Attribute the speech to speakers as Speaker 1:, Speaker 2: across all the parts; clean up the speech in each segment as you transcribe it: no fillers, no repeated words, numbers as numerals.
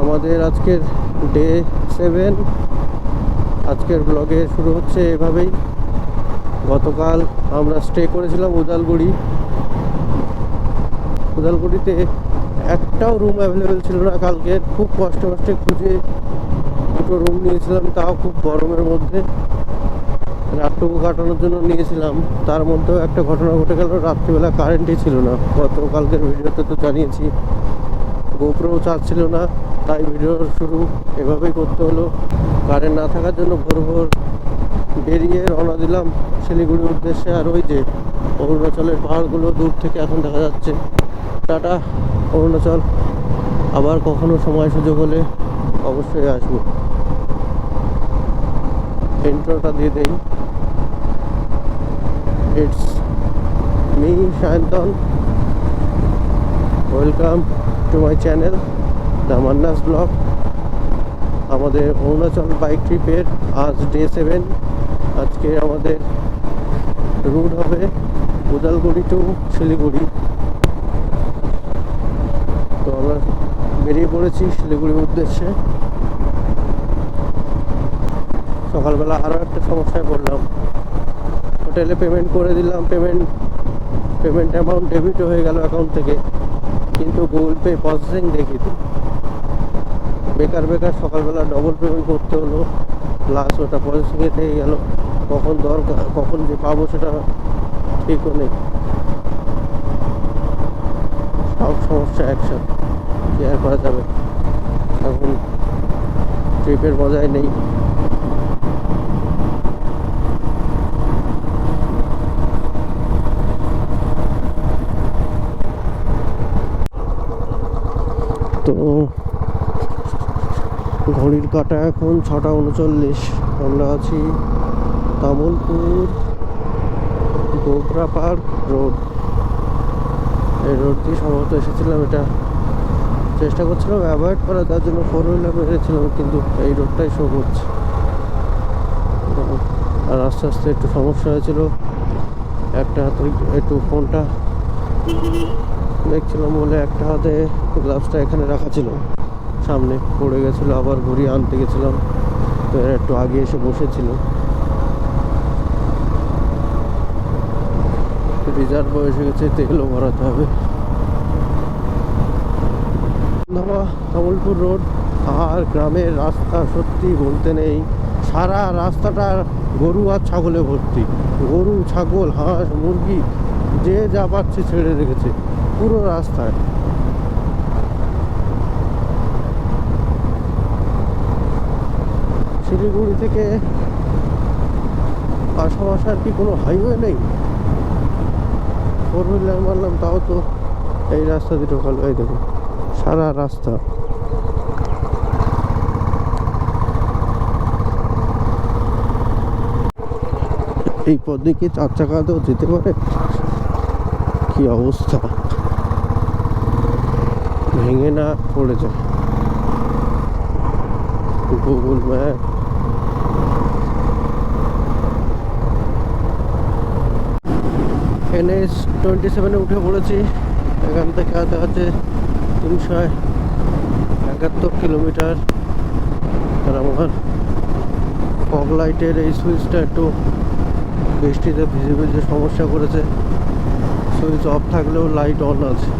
Speaker 1: আমাদের আজকের ডে 7। আজকের ব্লগে শুরু হচ্ছে এভাবেই। গতকাল আমরা স্টে করেছিলাম উদালগুড়িতে। একটাও রুম অ্যাভেলেবেল ছিল না কালকে। খুব কষ্টে খুঁজে দুটো রুম নিয়েছিলাম, তাও খুব গরমের মধ্যে। রাতটুকু কাটানোর জন্য নিয়েছিলাম। তার মধ্যেও একটা ঘটনা ঘটে গেল, রাত্রিবেলা কারেন্টই ছিল না। গতকালকের ভিডিওতে তো জানিয়েছি। গোপ্রো চার্জ ছিল না, তাই ভিডিওর শুরু এভাবেই করতে হলো। কারেন্ট না থাকার জন্য ভোর বেরিয়ে রওনা দিলাম শিলিগুড়ির উদ্দেশ্যে। আর ওই যে অরুণাচলের পাহাড়গুলো দূর থেকে এখন দেখা যাচ্ছে। টাটা অরুণাচল। আবার কখনো সময় সুযোগ হলে অবশ্যই আসবো। ইন্ট্রোটা দিয়ে দেই। It's me Sayantan, welcome to my channel the Manna's vlog. আমাদের অরুণাচল বাইক ট্রিপের আজ ডে 7। আজকে আমাদের রুট হবে উদালগুড়ি টু শিলিগুড়ি। তো আমরা বেরিয়ে পড়েছি শিলিগুড়ির উদ্দেশ্যে। সকালবেলা আরও একটা সমস্যায় পড়লাম। হোটেলে পেমেন্ট করে দিলাম, পেমেন্ট অ্যামাউন্ট ডেবিট হয়ে গেল অ্যাকাউন্ট থেকে, কিন্তু গুগল পে প্রসেসিং দেখিয়ে দিল। বেকার সকালবেলা ডবল পেমেন্ট করতে হলো, প্লাস ওটা প্রসেসিংয়ে থেকে গেল। কখন যে পাবো সেটা ঠিকও নেই। সব সমস্যা একসাথে, কি আর করা যাবে। এখন ট্রিপের মজাই নেই। তো ঘড়ির কাঁটা এখন 6:39। আমরা আছি তামুলপুর গোবরা পার্ক রোড। এই রোড দিয়ে সম্ভবত এসেছিলাম। এটা চেষ্টা করছিলাম অ্যাভয়েড করা, তার জন্য 4 হুইলার বেরিয়েছিলাম, কিন্তু এই রোডটাই শো করছে। আর আস্তে আস্তে একটু সমস্যা হয়েছিল। একটা হাতে একটু ফোনটা দেখছিলাম বলে একটা হাতে গ্লাভসটা এখানে রাখা ছিল, সামনে পড়ে গেছিলো। আবার ঘুরিয়ে আনতে গেছিলাম, তো এরা একটু আগে এসে বসেছিল। রিজার্ভ এসে গেছে, তেলও ভরাতে হবে। তামুলপুর রোড। আর গ্রামের রাস্তা সত্যি বলতে নেই, সারা রাস্তাটা গরু আর ছাগলে ভর্তি। গরু, ছাগল, হাঁস, মুরগি যে যা পাচ্ছে ছেড়ে রেখেছে পুরো রাস্তায়। শিলিগুড়ি থেকে পাশাপাশি আর কি কোনো হাইওয়ে নেই? 4 হুইলার মারলাম, তাও তো এই রাস্তা দিয়ে ঢোকালো। এই দেখো সারা রাস্তা। এই পথ দিয়ে কি 4 চাকাতেও যেতে পারে? কি অবস্থা, ভেঙে না পড়ে যায়। Google map. NH-27 উঠে পড়েছি। এখান থেকে আছে 371 কিলোমিটার। আর আমার ফগ লাইটের এই সুইচটা একটু বৃষ্টিতে ভিজে সমস্যা করেছে। সুইচ অফ থাকলেও লাইট অন আছে।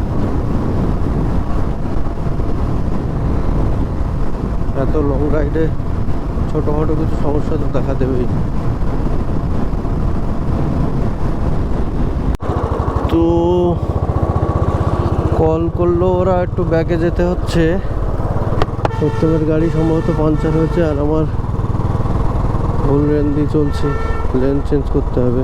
Speaker 1: এত লং রাইডে ছোটোখাটো কিছু সমস্যা তো দেখা দেবেই। তো কল করলো ওরা, একটু ব্যাকে যেতে হচ্ছে। সত্যমের গাড়ি সম্ভবত পাঞ্চার হয়েছে, আর আমার ভুল লেন দিয়ে চলছে, লেন চেঞ্জ করতে হবে।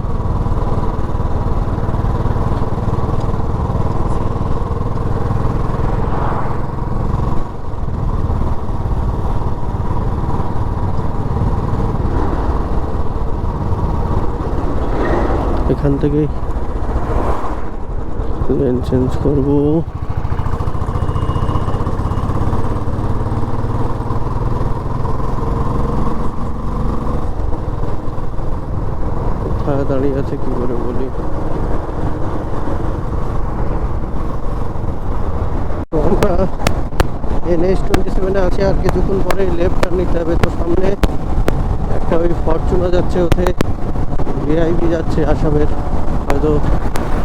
Speaker 1: এখান থেকেই লেন চেঞ্জ করবো। কোথায় দাঁড়িয়ে আছে কি করে বলি। তো আমরা NH-27 আছে, আর কিছুক্ষণ পরে লেফট টার্ন নিতে হবে। তো সামনে একটা ওই ফরচুনার যাচ্ছে, ওতে ভিআইপি যাচ্ছে আসামের, হয়তো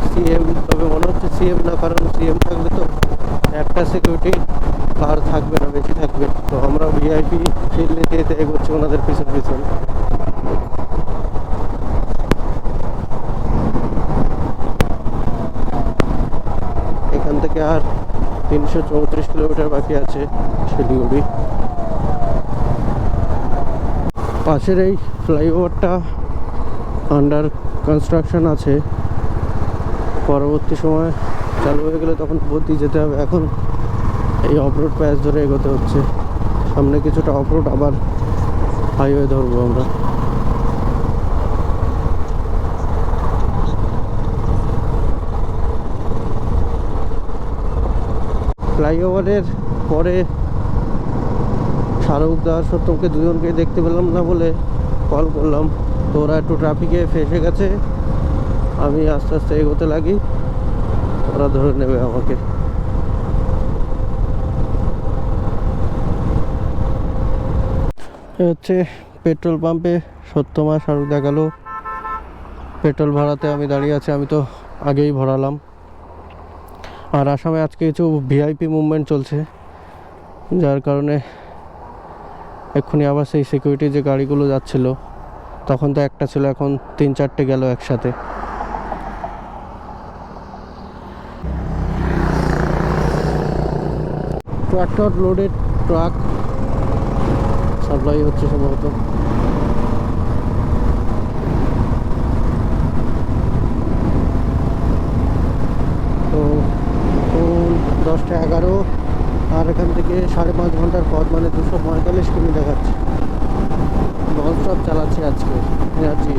Speaker 1: সিএম, তবে মনে হচ্ছে সিএম না, কারণ সিএম থাকলে তো একটা সিকিউরিটি কার থাকবে না, বেশি থাকবে। তো আমরা ভিআইপি ফিল নিতে যেতে এগোচ্ছি ওনাদের পিছন পিছন। এখান থেকে আর 334 কিলোমিটার বাকি আছে শিলিগুড়ি। পাশের এই ফ্লাইওভারটা আন্ডার কনস্ট্রাকশন আছে, পরবর্তী সময় চালু হয়ে গেলে তখন বদলি যেতে হবে। এখন এই অফরোড প্যাচ ধরে এগোতে হচ্ছে, সামনে কিছুটা অফরোড, আবার হাইওয়ে ধরবো আমরা। ফ্লাইওভারের পরে শাহরুখদার সত্যমকে দুজনকে দেখতে পেলাম না বলে কল করলাম, তো ওরা একটু ট্রাফিকে ফেসে গেছে। আমি আস্তে আস্তে এগোতে লাগি, ওরা ধরে নেবে আমাকে। হচ্ছে পেট্রোল পাম্পে সত্যম আর শাহরুখ দেখালো, পেট্রোল ভরাতে আমি দাঁড়িয়ে আছি, আমি তো আগেই ভরালাম। আর আসামে আজকে কিছু ভিআইপি মুভমেন্ট চলছে, যার কারণে এক্ষুনি আবার সেই সিকিউরিটি যে গাড়িগুলো যাচ্ছিল, তখন তো একটা ছিল, এখন 3-4টে গেল একসাথে। ট্রাক্টর লোডেড ট্রাক সাপ্লাই হচ্ছে সম্ভবত। তো 10টা 11, আর এখান থেকে 5.5 ঘন্টার পথ, মানে 245 কিমি দেখাচ্ছে। নন স্টপ চালাচ্ছি আজকে এনার্জি।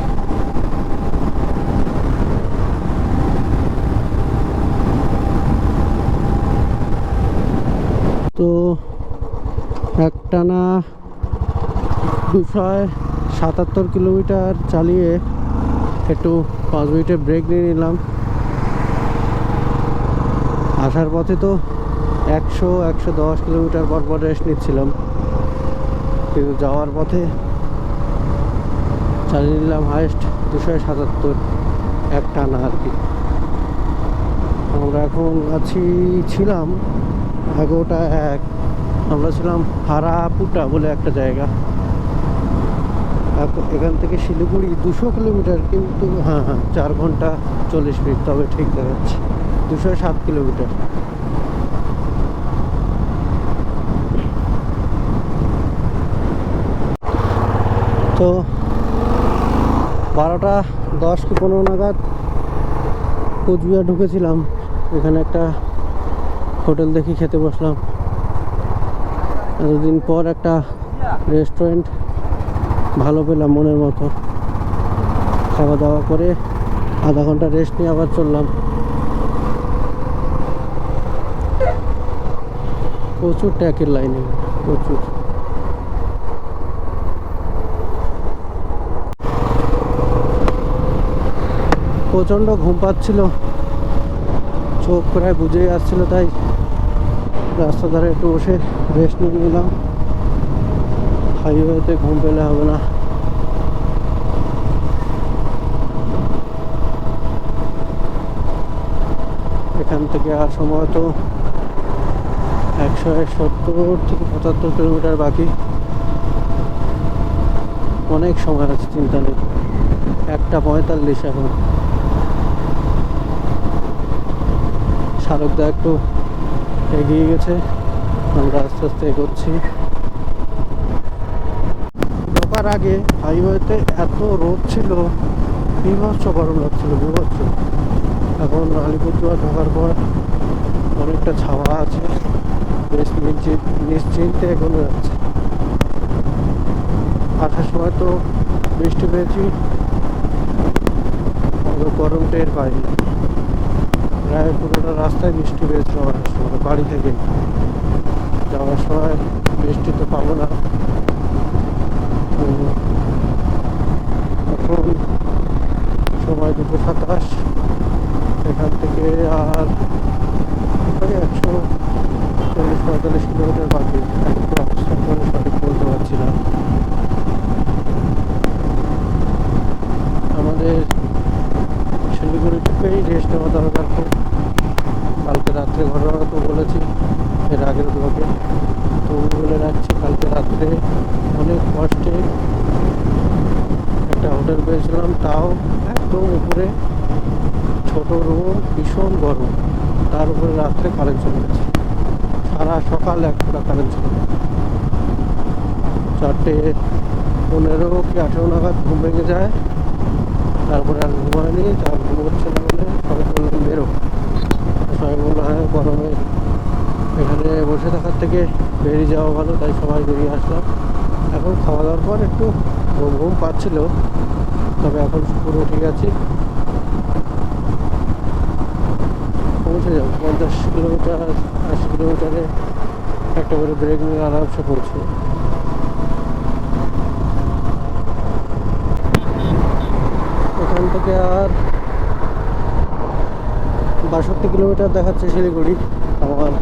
Speaker 1: তো একটানা 277 কিলোমিটার চালিয়ে একটু 5 মিনিটের ব্রেক নিয়ে নিলাম। আসার পথে তো 100-110 কিলোমিটার পর পর রেস্ট নিচ্ছিলাম, কিন্তু যাওয়ার পথে চালিয়ে নিলাম হাইস্ট 277 একটানা আর কি। আমরা এখন ছিলাম 11টা 1, আমরা ছিলাম হারাপুটা বলে একটা জায়গা। এখান থেকে শিলিগুড়ি 200 কিলোমিটার, কিন্তু হ্যাঁ 4 ঘন্টা 40 মিনিট, তবে ঠিক দেখাচ্ছে 207 কিলোমিটার। তো 12টা 10 কি 15 নাগাদ কোচবিহার ঢুকেছিলাম। এখানে একটা হোটেল দেখি খেতে বসলাম, এতদিন পর একটা রেস্টুরেন্ট ভালো পেলাম মনের মতো। খাওয়া দাওয়া করে আধা ঘন্টা রেস্ট নিয়ে আবার চললাম। প্রচুর ট্যাকের লাইনে, প্রচুর। প্রচণ্ড ঘুম পাচ্ছিল, চোখ প্রায় বুঝেই আসছিল, তাই রাস্তা ধারে একটু বসে রেস্ট নিয়ে নিলাম। হাইওয়েতে ঘুম পেলে হবে না। এখান থেকে আর সম্ভবত 170 থেকে 75 কিলোমিটার বাকি, অনেক সময় আছে, চিন্তা নেই। 1টা 45 এখন। শাহরুখদা একটু এগিয়ে গেছে, আমরা আস্তে আস্তে এগোচ্ছি। ঢোকার আগে হাইওয়েতে এত রোদ ছিল, বিভৎস গরম লাগছিল, বিভৎস। এখন আলিপুরদুয়ার ঢোকার পর অনেকটা ছাওয়া আছে, বেশ নিশ্চিন্তে এগোনো যাচ্ছে। আসার সময় তো বৃষ্টি পেয়েছি, গরম টের পাইনি। প্রায় পুরোটা রাস্তায় বৃষ্টি পেয়েছিল আসার সময়, বাড়ি থেকে। যাওয়ার সময় বৃষ্টি তো পাবো না। এখন সময় 2:27, এখান থেকে আর 140-150 কিলোমিটার বাকি, একটু অবস্থান করে সঠিক বলতে পারছি না। আমাদের শিলিগুড়ি থেকেই রেস্ট নেওয়া দরকার খুব। কালকে রাত্রে ঘটনা তো বলেছি এর আগের ব্লকে, তো বলে রাখছি, কালকে রাত্রে অনেক কষ্টে একটা হোটেল পেয়েছিলাম, তাও একদম উপরে, ছোট রুম, ভীষণ গরম, তার উপরে রাত্রে কারেন্ট চলে গেছে। সারা সকাল এক ফোঁটা কারেন্ট ছিল না। 4:15 কি 18 নাগাদ ঘুম ভেঙে যায়, তারপরে আর ঘুমায়নি। তার ঘুম হচ্ছে না বলে সবাই বললাম বেরো, সবাই বললো হ্যাঁ গরমে এখানে বসে থাকার থেকে বেরিয়ে যাওয়া ভালো, তাই সবাই বেরিয়ে আসলাম। এখন খাওয়া দাওয়ার পর একটু ঘুম ঘুম পাচ্ছিল, তবে এখন পুরো ঠিক আছি। পৌঁছে যাবো 50 কিলোমিটার 80 কিলোমিটারে একটা করে ব্রেক নিয়ে আরামসে পৌঁছে। এখান থেকে আর 62 কিলোমিটার দেখাচ্ছে শিলিগুড়ি, আমার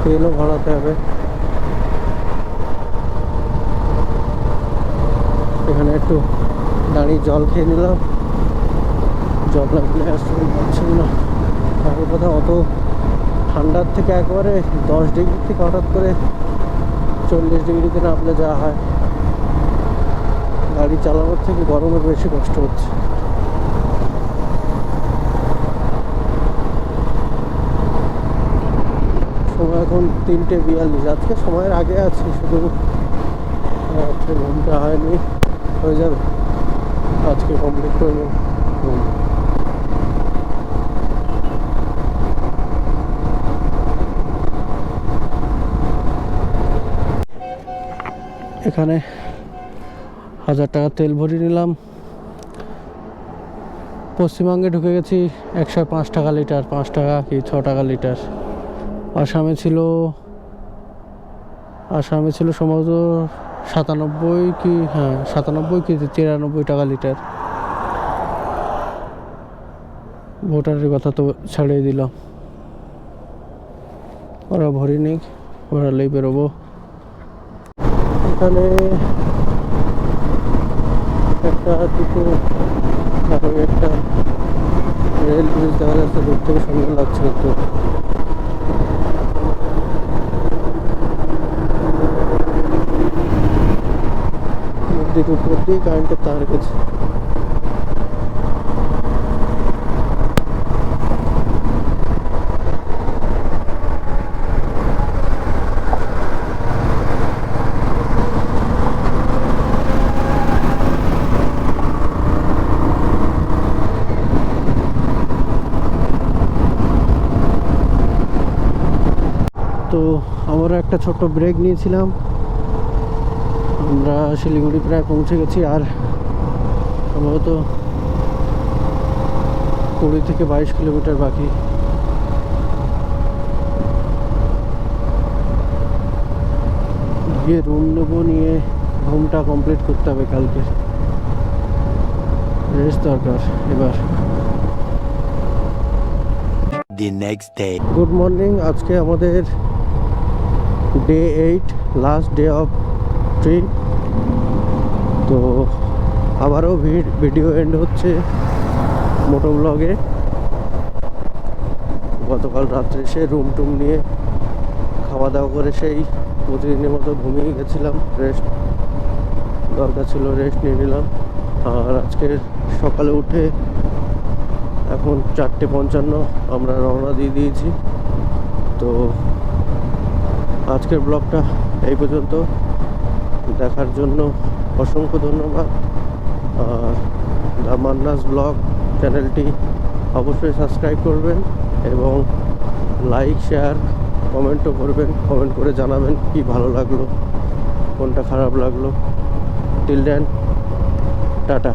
Speaker 1: তেলও ভরাতে হবে। এখানে একটু দাঁড়িয়ে জল খেয়ে নিলাম, জল না খেলে আসতে পারছেন না। তার কথা অত ঠান্ডার থেকে একবারে 10 ডিগ্রি থেকে হঠাৎ করে 40 ডিগ্রিতে নামলে যা হয়, গাড়ি চালানোর থেকে গরমের বেশি কষ্ট হচ্ছে। সময় এখন 3:42, আজকে সময়ের আগে আছি, শুধু রাত্রে ঘুমটা হয়নি, হয়ে যাবে আজকে কমপ্লিট করে নেব ঘুম। এখানে 1000 টাকা তেল ভরিয়ে নিলাম। পশ্চিমবঙ্গে ঢুকে গেছি 105 টাকা লিটার, 5 টাকা কি 6 টাকা লিটার। আসামে ছিল সম্ভবত 97 কি 93 টাকা লিটার। ভোটারের কথা তো ছাড়িয়ে দিলাম, ওরা ভরি নিক, ভরালেই বেরোবো। এখানে একটা দুটো একটা রেল ব্রিজ দেখা যাচ্ছে, দূর থেকে সুন্দর লাগছে একটু। নদীর উপর দিয়ে কারেন্টের তার গেছে। তো আমরা একটা ছোট্ট ব্রেক নিয়েছিলাম, আমরা শিলিগুড়ি প্রায় পৌঁছে গেছি, আর সম্ভবত 20 থেকে 22 কিলোমিটার বাকি। গিয়ে রুম নেবো, নিয়ে ঘুমটা কমপ্লিট করতে হবে, কালকে রেস্ট দরকার এবার। গুড মর্নিং, আজকে আমাদের day 8, last day of trip. তো আবারও ভিডিও এন্ড হচ্ছে মোটো ব্লগে। গতকাল রাত্রে সে রুম টুম নিয়ে খাওয়া দাওয়া করে সেই প্রতিদিনের মতো ঘুমিয়ে গেছিলাম, রেস্ট দরকার ছিল, রেস্ট নিয়ে নিলাম। আর আজকে সকালে উঠে এখন 4:55 আমরা রওনা দিয়ে দিয়েছি। তো আজকের ব্লগটা এই পর্যন্ত, দেখার জন্য অসংখ্য ধন্যবাদ। আর দ্য মান্নাস ব্লগ চ্যানেলটি অবশ্যই সাবস্ক্রাইব করবেন এবং লাইক, শেয়ার, কমেন্টও করবেন। কমেন্ট করে জানাবেন কি ভালো লাগলো, কোনটা খারাপ লাগলো। Till then, tata.